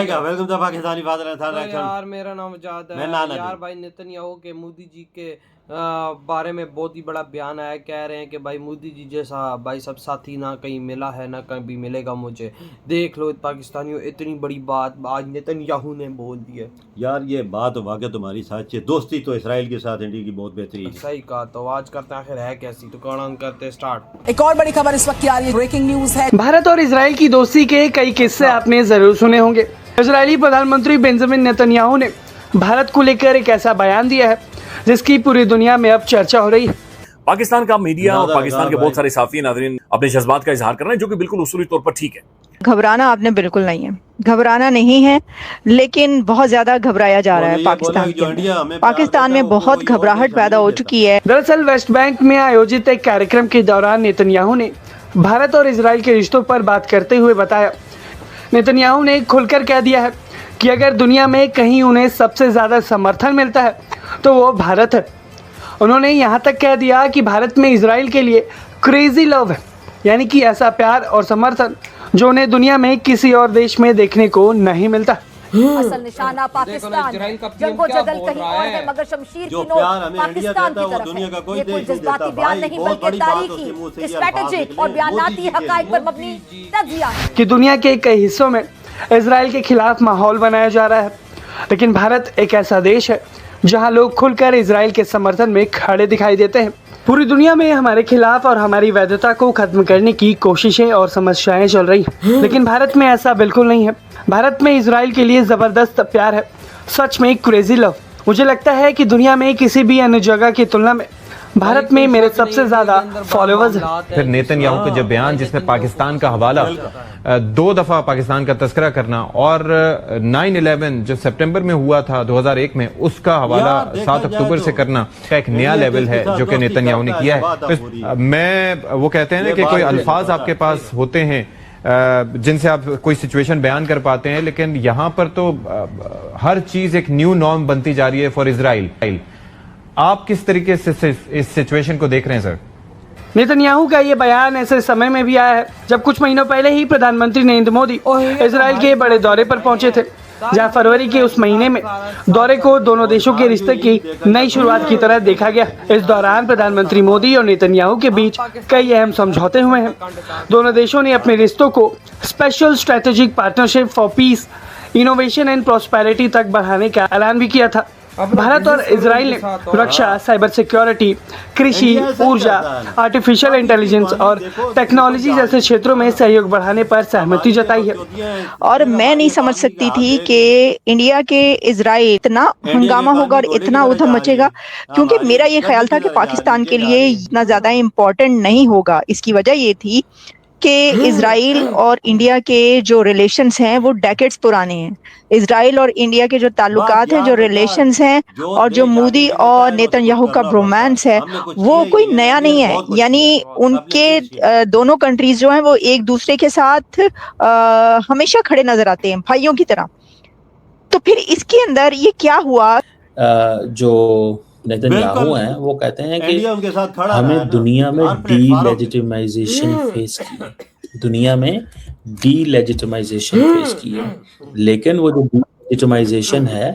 भाई का welcome to Pakistani father and third तो एक्शन। यार मेरा नाम जाद है यार। भाई नेतन्याहू के मोदी जी के बारे में बहुत ही बड़ा बयान आया। कह रहे हैं कि भाई मोदी जी जैसा भाई सब साथी ना कहीं मिला है ना कहीं मिलेगा मुझे। देख लो पाकिस्तानियों, इतनी बड़ी बात आज नेतन्याहू ने बोल दी है। यार ये बात वाकई तुम्हारी सच है। दोस्ती तो इसराइल के साथ इंडिया की बहुत बेहतरीन है। सही कहा। तो आज करते हैं आखिर है कैसी, तो कौन करते स्टार्ट। एक और बड़ी खबर इस वक्त की आ रही है, ब्रेकिंग न्यूज है। भारत और इजराइल की दोस्ती के कई किस्से आपने जरूर सुने होंगे। इजरायली प्रधानमंत्री बेंजामिन नेतन्याहू ने भारत को लेकर एक ऐसा बयान दिया है जिसकी पूरी दुनिया में अब चर्चा हो रही है। पाकिस्तान का मीडिया और पाकिस्तान के बहुत सारे साफी नाज़रीन अपने जज्बात का इजहार कर रहे हैं, जो कि बिल्कुल उसूली तौर पर ठीक है। घबराना आपने बिल्कुल नहीं है, घबराना नहीं है, लेकिन बहुत ज्यादा घबराया जा रहा है पाकिस्तान के अंदर। पाकिस्तान में बहुत घबराहट पैदा हो चुकी है। दरअसल वेस्ट बैंक में आयोजित एक कार्यक्रम के दौरान नेतन्याहू ने भारत और इजराइल के रिश्तों पर बात करते हुए बताया। नेतन्याहू ने खुलकर कह दिया है कि अगर दुनिया में कहीं उन्हें सबसे ज्यादा समर्थन मिलता है तो वो भारत है। उन्होंने यहाँ तक कह दिया कि भारत में इजराइल के लिए क्रेजी लव है, यानी कि ऐसा प्यार और समर्थन जो उन्हें दुनिया में किसी और देश में देखने को नहीं मिलता। असल निशाना पाकिस्तान, जंगो जदल कहीं और है मगर शमशीर की नोक पाकिस्तान की तरफ है। ये कोई जज्बाती बयान नहीं बल्कि तारीखी, स्ट्रेटेजिक और बयानाती हकाइक पर मबनी तज्जिया है कि दुनिया के कई हिस्सों में इजराइल के खिलाफ माहौल बनाया जा रहा है, लेकिन भारत एक ऐसा देश है जहां लोग खुलकर इजराइल के समर्थन में खड़े दिखाई देते हैं। पूरी दुनिया में हमारे खिलाफ और हमारी वैधता को खत्म करने की कोशिशें और समस्याएं चल रही हैं, लेकिन भारत में ऐसा बिल्कुल नहीं है। भारत में इजराइल के लिए जबरदस्त प्यार है, सच में क्रेजी लव। मुझे लगता है कि दुनिया में किसी भी अन्य जगह की तुलना में भारत में मेरे सबसे ज्यादा फॉलोअर्स हैं। फिर नेतन्याहू का जो बयान जिसमें पाकिस्तान का हवाला 2 दफा पाकिस्तान का तस्करा करना और 9/11 जो सितंबर में हुआ था 2001 में उसका हवाला 7 अक्टूबर से करना का एक नया लेवल है जो कि नेतन्याहू ने किया है। मैं वो कहते हैं ना कि कोई अल्फाज आपके पास होते हैं जिनसे आप कोई सिचुएशन बयान कर पाते हैं, लेकिन यहाँ पर तो हर चीज एक न्यू नॉर्म बनती जा रही है फॉर इजराइल। आप किस तरीके से इस सिचुएशन को देख रहे हैं सर? नेतन्याहू का ये बयान ऐसे समय में भी आया है जब कुछ महीनों पहले ही प्रधानमंत्री नरेंद्र मोदी इजराइल के बड़े दौरे पर पहुंचे थे, जहां फरवरी के उस महीने में दौरे को दोनों देशों के रिश्ते की नई शुरुआत की तरह देखा गया। इस दौरान प्रधानमंत्री मोदी और नेतन्याहू के बीच कई अहम समझौते हुए हैं। दोनों देशों ने अपने रिश्तों को special strategic partnership for piece, innovation and prosperity तक बढ़ाने का ऐलान भी किया था। भारत और इजराइल ने रक्षा, साइबर सिक्योरिटी, कृषि, ऊर्जा, आर्टिफिशियल इंटेलिजेंस और टेक्नोलॉजी जैसे क्षेत्रों में सहयोग बढ़ाने पर सहमति जताई है। और मैं नहीं समझ सकती थी कि इंडिया के इजराइल इतना हंगामा होगा और इतना उधम मचेगा, क्योंकि मेरा ये ख्याल था कि पाकिस्तान के लिए इतना ज्यादा इम्पोर्टेंट नहीं होगा। इसकी वजह ये थी कि इजराइल और इंडिया के जो रिलेशंस हैं वो डेकेड्स पुराने हैं। इजराइल और इंडिया के जो ताल्लुकात हैं, जो रिलेशंस हैं और जो मोदी और नेतन्याहू का रोमांस है वो कोई नया नहीं है। यानी उनके दोनों कंट्रीज जो हैं वो एक दूसरे के साथ हमेशा खड़े नजर आते हैं, भाइयों की तरह। तो फिर इसके अंदर ये क्या हुआ? जो नेतन्याहू हैं वो कहते हैं कि हमें दुनिया में डीलेजिटिमाइजेशन फेस की है, दुनिया में डीलेजिटिमाइजेशन फेस की है। लेकिन वो जो डीलेजिटिमाइजेशन है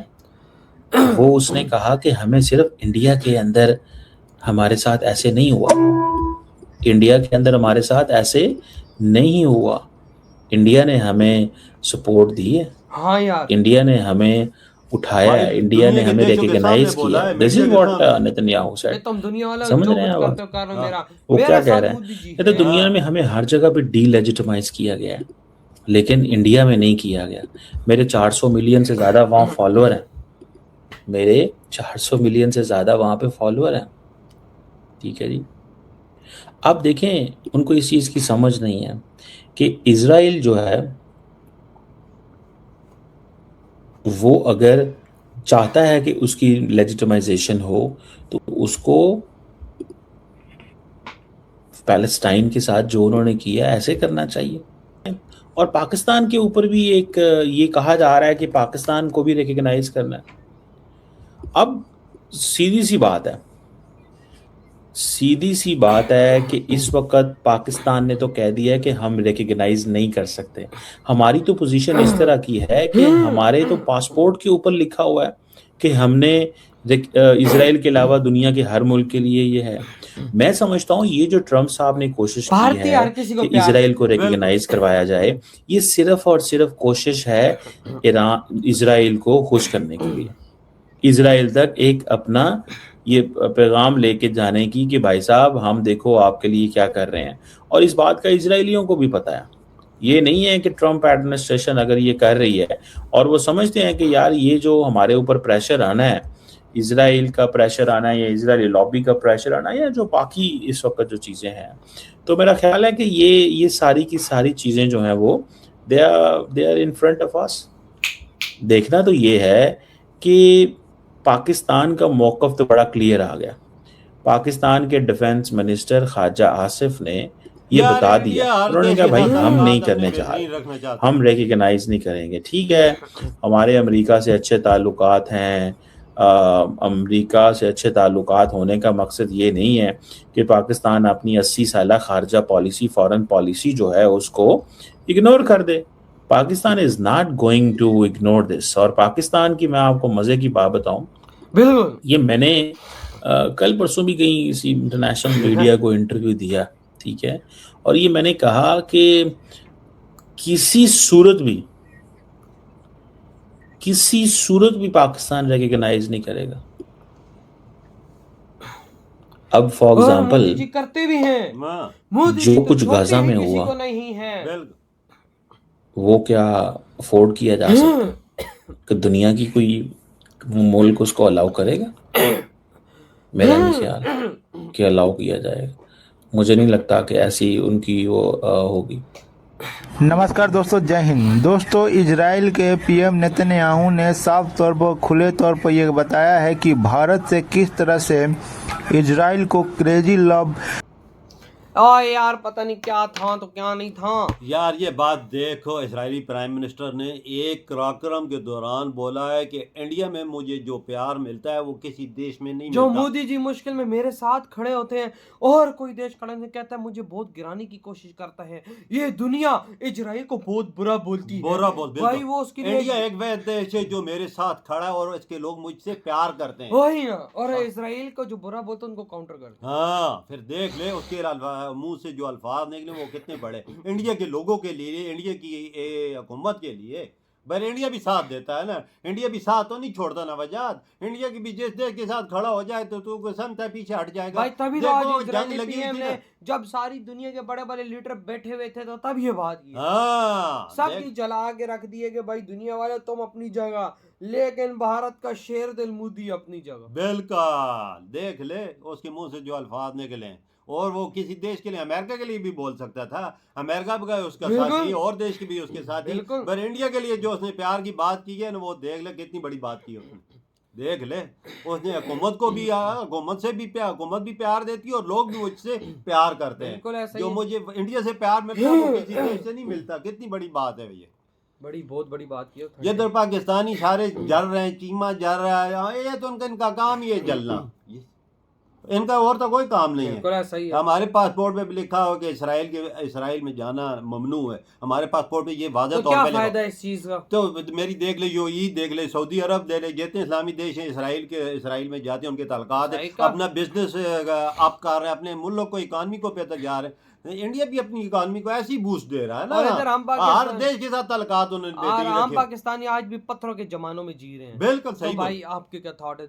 वो उसने कहा कि हमें सिर्फ इंडिया के अंदर हमारे साथ ऐसे नहीं हुआ, इंडिया के अंदर हमारे साथ ऐसे नहीं हुआ। इंडिया ने हमें सपोर्ट दी है, हाँ यार, इंडिया ने हमें उठाया है, इंडिया ने हमें रिकॉग्नाइज किया। This is what Netanyahu said. समझ रहे हैं आप वो क्या कह रहे हैं? ये तो दुनिया में हमें हर जगह पे डीलेजिटिमाइज किया गया है, लेकिन इंडिया में नहीं किया गया। मेरे 400 मिलियन से ज्यादा वहाँ फॉलोअर हैं, मेरे 400 मिलियन से ज्यादा वहाँ पे फॉलोअर हैं। ठीक है जी। अब देखें, उनको इस चीज की समझ नहीं है कि इजराइल जो है वो अगर चाहता है कि उसकी लेजिटिमाइजेशन हो तो उसको पैलेस्टाइन के साथ जो उन्होंने किया ऐसे करना चाहिए। और पाकिस्तान के ऊपर भी एक ये कहा जा रहा है कि पाकिस्तान को भी रिकॉग्नाइज करना है। अब सीधी सी बात है, सीधी सी बात है कि इस वक्त पाकिस्तान ने तो कह दिया है कि हम रिकग्नाइज नहीं कर सकते। हमारी तो पोजीशन इस तरह की है कि हमारे तो पासपोर्ट के ऊपर लिखा हुआ है कि हमने इजराइल के अलावा दुनिया के हर मुल्क के लिए ये है। मैं समझता हूँ ये जो ट्रम्प साहब ने कोशिश की है कि इजराइल को रिकग्नाइज करवाया जाए, ये सिर्फ और सिर्फ कोशिश है इजराइल को खुश करने के लिए, इजराइल तक एक अपना ये पैगाम लेके जाने की कि भाई साहब हम देखो आपके लिए क्या कर रहे हैं। और इस बात का इजरायलियों को भी पता है। ये नहीं है कि ट्रम्प एडमिनिस्ट्रेशन अगर ये कर रही है और वो समझते हैं कि यार ये जो हमारे ऊपर प्रेशर आना है, इजराइल का प्रेशर आना है या इजरायली लॉबी का प्रेशर आना है या जो बाकी इस वक्त जो चीज़ें हैं, तो मेरा ख्याल है कि ये सारी की सारी चीज़ें जो हैं वो they are in front of us. देखना तो ये है कि पाकिस्तान का मौक़िफ़ तो बड़ा क्लियर आ गया। पाकिस्तान के डिफेंस मिनिस्टर ख्वाजा आसिफ ने ये बता दिया, उन्होंने कहा भाई हम नहीं करने चाह रहे, हम रिकग्नाइज नहीं करेंगे। ठीक है, हमारे अमेरिका से अच्छे ताल्लुकात हैं, अमेरिका से अच्छे ताल्लुकात होने का मकसद ये नहीं है कि पाकिस्तान अपनी 80 साला खारजा पॉलिसी, फॉरेन पॉलिसी जो है उसको इग्नोर कर दे। Pakistan is not going to ignore this. और पाकिस्तान की मैं आपको मजे की बात बताऊं, बिल्कुल ये मैंने कल परसों भी कहीं इसी इंटरनेशनल मीडिया को इंटरव्यू दिया, ठीक है, और ये मैंने कहा कि किसी सूरत भी पाकिस्तान रिकग्नाइज नहीं करेगा। अब फॉर एग्जांपल करते भी हैं, जो कुछ गाजा में हुआ नहीं है, वो क्या अफोर्ड किया जा सकता कि दुनिया की कोई मुल्क उसको अलाउ करेगा? मेरा नहीं ख्याल कि अलाउ किया जाएगा। मुझे नहीं लगता कि ऐसी उनकी वो होगी। नमस्कार दोस्तों, जय हिंद। दोस्तों, इजराइल के पीएम नेतन्याहू ने साफ तौर पर खुले तौर पर यह बताया है कि भारत से किस तरह से इजराइल को क्रेजी लव यार पता नहीं क्या था तो क्या नहीं था यार। ये बात देखो, इजरायली प्राइम मिनिस्टर ने एक कार्यक्रम के दौरान बोला है कि इंडिया में मुझे जो प्यार मिलता है वो किसी देश में नहीं जो मिलता। मोदी जी मुश्किल में मेरे साथ खड़े होते हैं और कोई देश खड़े नहीं कहता है मुझे बहुत गिराने की कोशिश करता है। ये दुनिया इजराइल को बहुत बुरा बोलती है, बुरा बोल भाई वो उसके लिए इंडिया एक वह देश है जो मेरे साथ खड़ा है और इसके लोग मुझसे प्यार करते हैं, वही ना। और इजराइल को जो बुरा बोलते हैं उनको काउंटर करते हैं। हाँ, फिर देख ले उसके मुंह से जो अल्फाज निकले वो कितने बड़े इंडिया के लोगों के लिए, इंडिया की हुकूमत के लिए। पर इंडिया भी साथ देता है ना, इंडिया भी साथ तो नहीं छोड़ता ना वजाद। इंडिया की भी जिस देश के साथ खड़ा हो जाए तो तू समझता है पीछे हट जाएगा भाई। तभी तो आज इजरायली पीएम ने जब सारी दुनिया के बड़े बड़े लीडर बैठे हुए थे तो तब ये बात की। हाँ, सब जला के रख दिए कि भाई दुनिया वाले तुम अपनी जगह, लेकिन भारत का शेर दिल मोदी अपनी जगह। बिल्कुल, देख ले उसके मुंह से जो अल्फाज निकले, और वो किसी देश के लिए, अमेरिका के लिए भी बोल सकता था, अमेरिका भी उसका साथी और देश के भी उसके साथी, पर इंडिया के लिए जो उसने प्यार की बात की है ना, वो देख ले कितनी बड़ी बात की उसने। देख ले उसने हुकूमत को भी, हुकूमत से भी प्यार, हुकूमत भी प्यार देती है और लोग भी मुझसे प्यार करते हैं। जो मुझे इंडिया से प्यार मिलता है वो किसी देश से नहीं मिलता। कितनी बड़ी बात है भैया, बहुत बड़ी बात की। ये तो पाकिस्तानी सारे जल रहे हैं, चीमा जल रहा है, ये तो इनका काम ही है जलना, इनका और तो कोई काम नहीं है। सही है। हमारे पासपोर्ट पे भी लिखा हो कि इजराइल में जाना ममनू है, हमारे पासपोर्ट पे ये वाज़ेह तौर पे फायदा इस चीज का? तो मेरी देख ले, यूएई देख ले, सऊदी अरब देख ले, जितने इस्लामी देश हैं इजराइल में जाते हैं, उनके ताल्लुकात है, अपना बिजनेस अप कर रहे हैं, अपने मुल्क को, इकानमी को बेहतर जा रहे हैं। इंडिया भी अपनी इकानमी को ऐसी बूस्ट दे रहा है ना, हर देश के साथ ताल्लुकात उन्होंने। हम पाकिस्तानी आज भी पत्थरों के जमानों में जी रहे हैं। बिल्कुल सही भाई, आपके क्या थॉट है?